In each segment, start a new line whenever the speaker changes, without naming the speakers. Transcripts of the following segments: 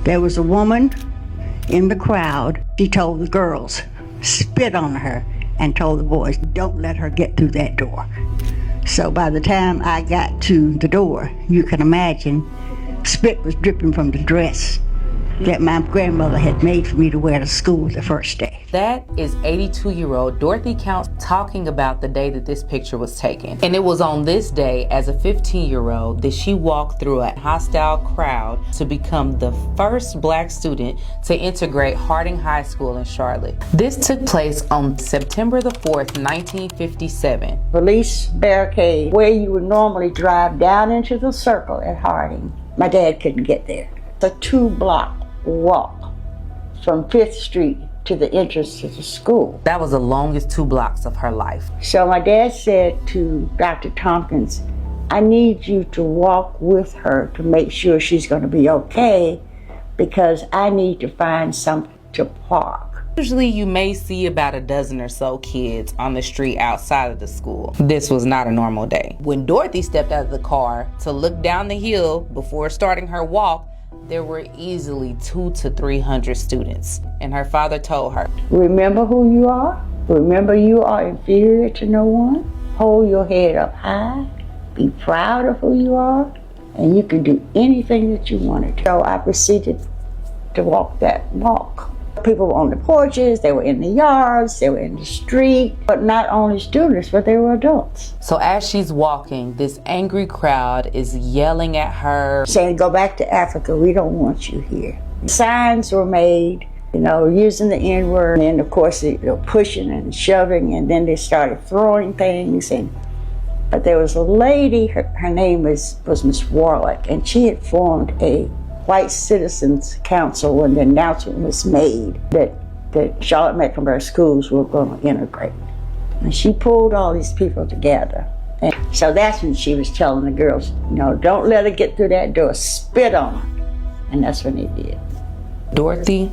There was a woman in the crowd. She told the girls, spit on her, and told the boys, don't let her get through that door. So by the time I got to the door, you can imagine, spit was dripping from the dress that my grandmother had made for me to wear to school the first day.
That is 82-year-old Dorothy Counts talking about the day that this picture was taken. And it was on this day, as a 15-year-old, that she walked through a hostile crowd to become the first black student to integrate Harding High School in Charlotte. This took place on September the 4th, 1957.
Police barricade where you would normally drive down into the circle at Harding. My dad couldn't get there. It's a 2-block walk from 5th Street to the entrance to the school.
That was the longest 2 blocks of her life.
So my dad said to Dr. Tompkins, I need you to walk with her to make sure she's going to be okay, because I need to find something to park.
Usually you may see about a dozen or so kids on the street outside of the school. This was not a normal day. When Dorothy stepped out of the car to look down the hill before starting her walk, there were easily 200 to 300 students, and her father told her,
remember who you are. Remember you are inferior to no one. Hold your head up high. Be proud of who you are, and you can do anything that you want to do. So I proceeded to walk that walk. People were on the porches, they were in the yards, they were in the street, but not only students, but they were adults.
So as she's walking, this angry crowd is yelling at her,
saying, go back to Africa, we don't want you here. Signs were made, using the N-word, and then of course they were pushing and shoving, and then they started throwing things. But there was a lady, her name was Miss Warlick, and she had formed a White Citizens Council when the announcement was made that Charlotte Mecklenburg schools were going to integrate. And she pulled all these people together. And so that's when she was telling the girls, don't let her get through that door, spit on her. And that's when they did.
Dorothy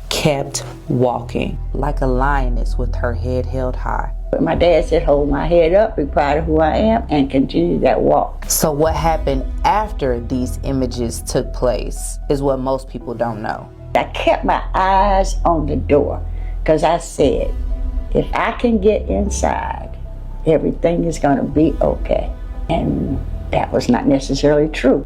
kept walking like a lioness with her head held high.
But my dad said, hold my head up, be proud of who I am, and continue that walk.
So what happened after these images took place is what most people don't know.
I kept my eyes on the door because I said, if I can get inside, everything is going to be okay. And that was not necessarily true.